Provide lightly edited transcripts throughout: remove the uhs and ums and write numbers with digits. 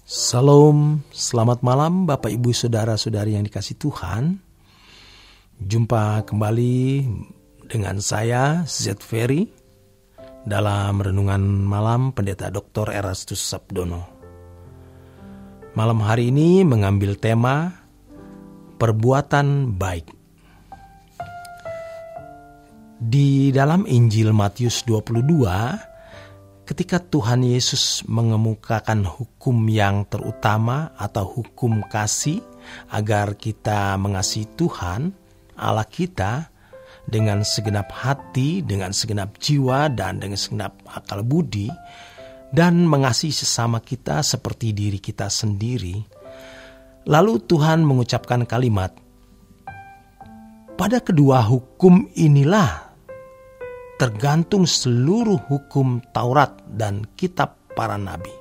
Salam, selamat malam Bapak Ibu Saudara-saudari yang dikasihi Tuhan. Jumpa kembali dengan saya Z Ferry dalam renungan malam Pendeta Dr. Erastus Sabdono. Malam hari ini mengambil tema perbuatan baik. Di dalam Injil Matius 22, ketika Tuhan Yesus mengemukakan hukum yang terutama atau hukum kasih agar kita mengasihi Tuhan, Allah kita, dengan segenap hati, dengan segenap jiwa, dan dengan segenap akal budi, dan mengasihi sesama kita seperti diri kita sendiri. Lalu Tuhan mengucapkan kalimat, "Pada kedua hukum inilah tergantung seluruh hukum Taurat dan kitab para nabi."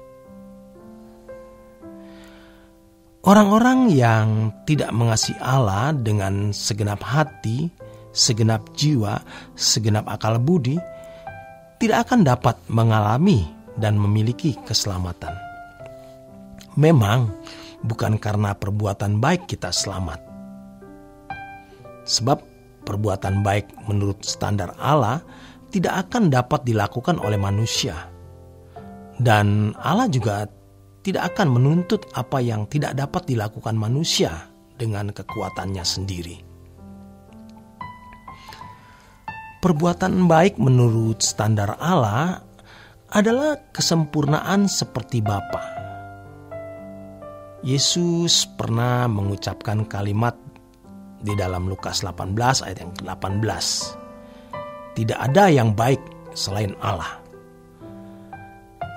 Orang-orang yang tidak mengasihi Allah dengan segenap hati, segenap jiwa, segenap akal budi, tidak akan dapat mengalami dan memiliki keselamatan. Memang bukan karena perbuatan baik kita selamat. Sebab perbuatan baik menurut standar Allah tidak akan dapat dilakukan oleh manusia. Dan Allah juga tidak akan menuntut apa yang tidak dapat dilakukan manusia dengan kekuatannya sendiri. Perbuatan baik menurut standar Allah adalah kesempurnaan seperti Bapa. Yesus pernah mengucapkan kalimat di dalam Lukas 18 ayat yang ke-18. Tidak ada yang baik selain Allah.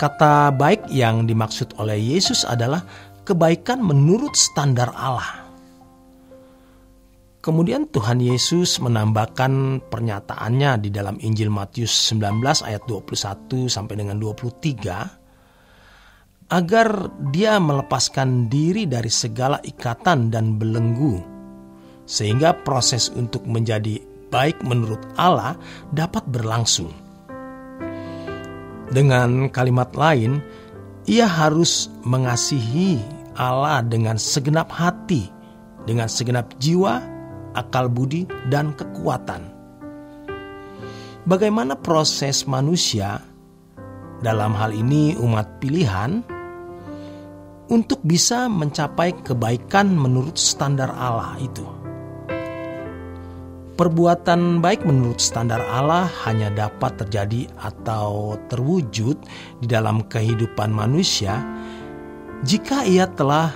Kata baik yang dimaksud oleh Yesus adalah kebaikan menurut standar Allah. Kemudian Tuhan Yesus menambahkan pernyataannya di dalam Injil Matius 19 ayat 21 sampai dengan 23 agar dia melepaskan diri dari segala ikatan dan belenggu, sehingga proses untuk menjadi baik menurut Allah dapat berlangsung. Dengan kalimat lain, ia harus mengasihi Allah dengan segenap hati, dengan segenap jiwa, akal budi, dan kekuatan. Bagaimana proses manusia, dalam hal ini umat pilihan, untuk bisa mencapai kebaikan menurut standar Allah itu? Perbuatan baik menurut standar Allah hanya dapat terjadi atau terwujud di dalam kehidupan manusia jika ia telah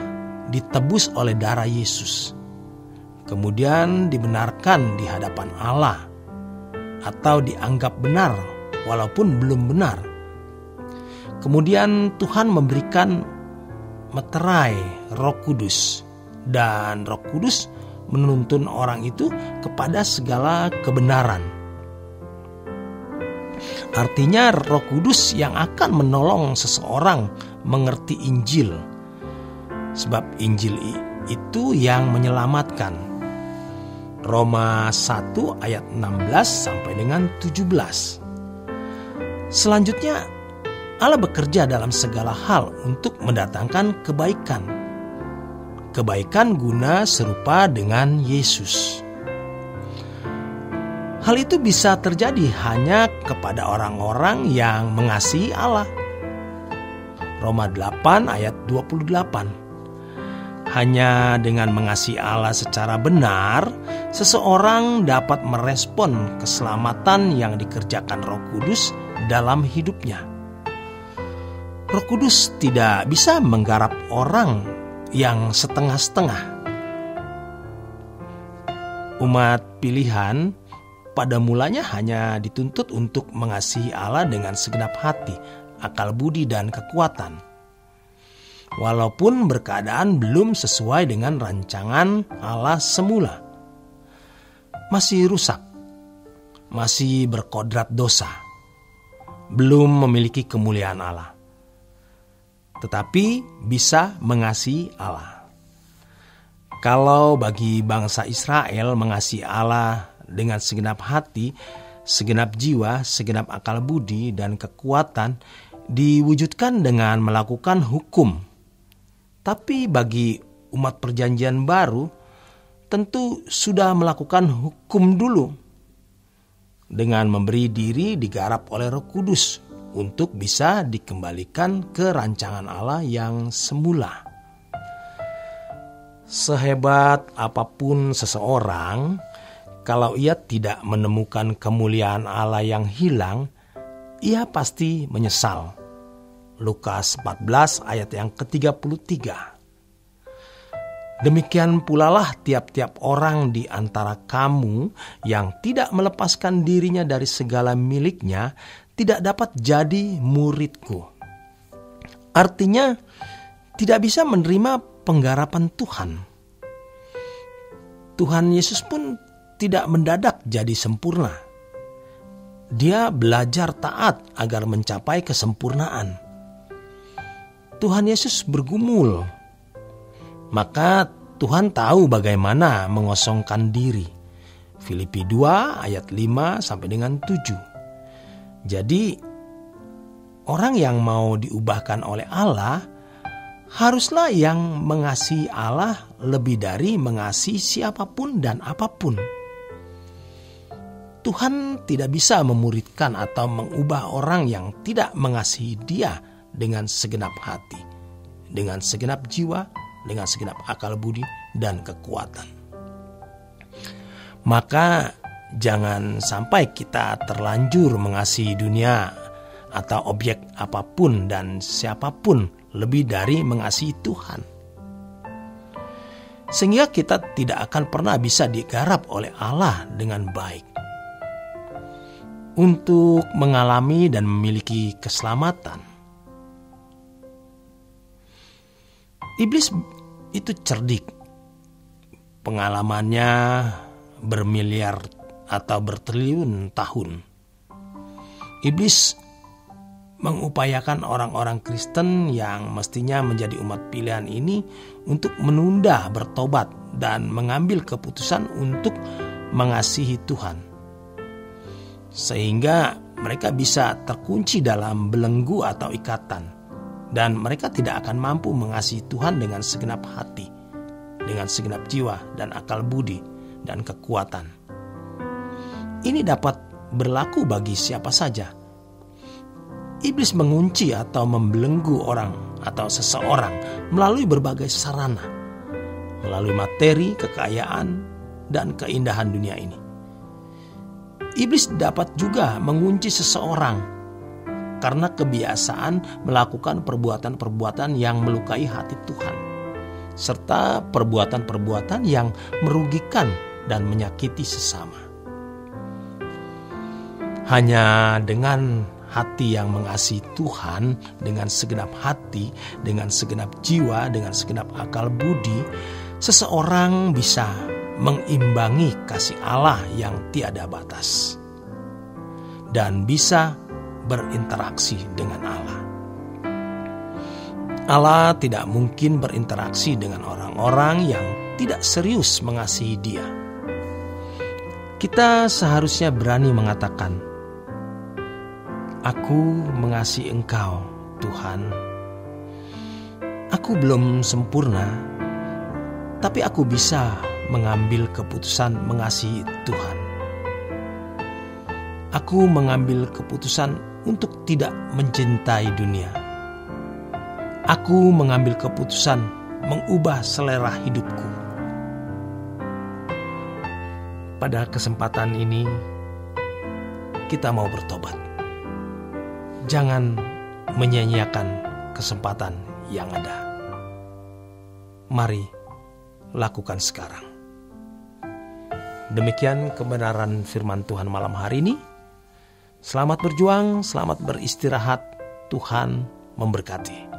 ditebus oleh darah Yesus, kemudian dibenarkan di hadapan Allah, atau dianggap benar walaupun belum benar. Kemudian Tuhan memberikan meterai Roh Kudus, dan Roh Kudus menuntun orang itu kepada segala kebenaran. Artinya Roh Kudus yang akan menolong seseorang mengerti Injil. Sebab Injil itu yang menyelamatkan. Roma 1 ayat 16 sampai dengan 17. Selanjutnya, Allah bekerja dalam segala hal untuk mendatangkan kebaikan. Kebaikan guna serupa dengan Yesus. Hal itu bisa terjadi hanya kepada orang-orang yang mengasihi Allah. Roma 8 ayat 28. Hanya dengan mengasihi Allah secara benar, seseorang dapat merespon keselamatan yang dikerjakan Roh Kudus dalam hidupnya. Roh Kudus tidak bisa menggarap orang yang setengah-setengah. Umat pilihan pada mulanya hanya dituntut untuk mengasihi Allah dengan segenap hati, akal budi, dan kekuatan. Walaupun berkeadaan belum sesuai dengan rancangan Allah semula. Masih rusak, masih berkodrat dosa, belum memiliki kemuliaan Allah, tetapi bisa mengasihi Allah. Kalau bagi bangsa Israel mengasihi Allah dengan segenap hati, segenap jiwa, segenap akal budi, dan kekuatan diwujudkan dengan melakukan hukum Tapi bagi umat perjanjian baru, tentu sudah melakukan hukum dulu dengan memberi diri digarap oleh Roh Kudus untuk bisa dikembalikan ke rancangan Allah yang semula. Sehebat apapun seseorang, kalau ia tidak menemukan kemuliaan Allah yang hilang, ia pasti menyesal. Lukas 14 ayat yang ke-33. Demikian pula lah tiap-tiap orang di antara kamu yang tidak melepaskan dirinya dari segala miliknya tidak dapat jadi muridku. Artinya tidak bisa menerima penggarapan Tuhan. Tuhan Yesus pun tidak mendadak jadi sempurna. Dia belajar taat agar mencapai kesempurnaan. Tuhan Yesus bergumul. Maka Tuhan tahu bagaimana mengosongkan diri. Filipi 2 ayat 5 sampai dengan 7. Jadi orang yang mau diubahkan oleh Allah haruslah yang mengasihi Allah lebih dari mengasihi siapapun dan apapun. Tuhan tidak bisa memuridkan atau mengubah orang yang tidak mengasihi Dia dengan segenap hati, dengan segenap jiwa, dengan segenap akal budi dan kekuatan. Maka jangan sampai kita terlanjur mengasihi dunia atau objek apapun dan siapapun lebih dari mengasihi Tuhan. Sehingga kita tidak akan pernah bisa digarap oleh Allah dengan baik. Untuk mengalami dan memiliki keselamatan, iblis itu cerdik. Pengalamannya bermiliar atau bertriliun tahun. Iblis mengupayakan orang-orang Kristen yang mestinya menjadi umat pilihan ini untuk menunda bertobat dan mengambil keputusan untuk mengasihi Tuhan. Sehingga mereka bisa terkunci dalam belenggu atau ikatan. Dan mereka tidak akan mampu mengasihi Tuhan dengan segenap hati, dengan segenap jiwa dan akal budi dan kekuatan. Ini dapat berlaku bagi siapa saja. Iblis mengunci atau membelenggu orang atau seseorang melalui berbagai sarana, melalui materi, kekayaan, dan keindahan dunia ini. Iblis dapat juga mengunci seseorang karena kebiasaan melakukan perbuatan-perbuatan yang melukai hati Tuhan, serta perbuatan-perbuatan yang merugikan dan menyakiti sesama. Hanya dengan hati yang mengasihi Tuhan dengan segenap hati, dengan segenap jiwa, dengan segenap akal budi, seseorang bisa mengimbangi kasih Allah yang tiada batas dan bisa berinteraksi dengan Allah. Allah tidak mungkin berinteraksi dengan orang-orang yang tidak serius mengasihi Dia. Kita seharusnya berani mengatakan, "Aku mengasihi Engkau, Tuhan. Aku belum sempurna, tapi aku bisa mengambil keputusan mengasihi Tuhan. Aku mengambil keputusan untuk tidak mencintai dunia. Aku mengambil keputusan mengubah selera hidupku." Pada kesempatan ini, kita mau bertobat. Jangan menyia-nyiakan kesempatan yang ada. Mari lakukan sekarang. Demikian kebenaran firman Tuhan malam hari ini. Selamat berjuang, selamat beristirahat. Tuhan memberkati.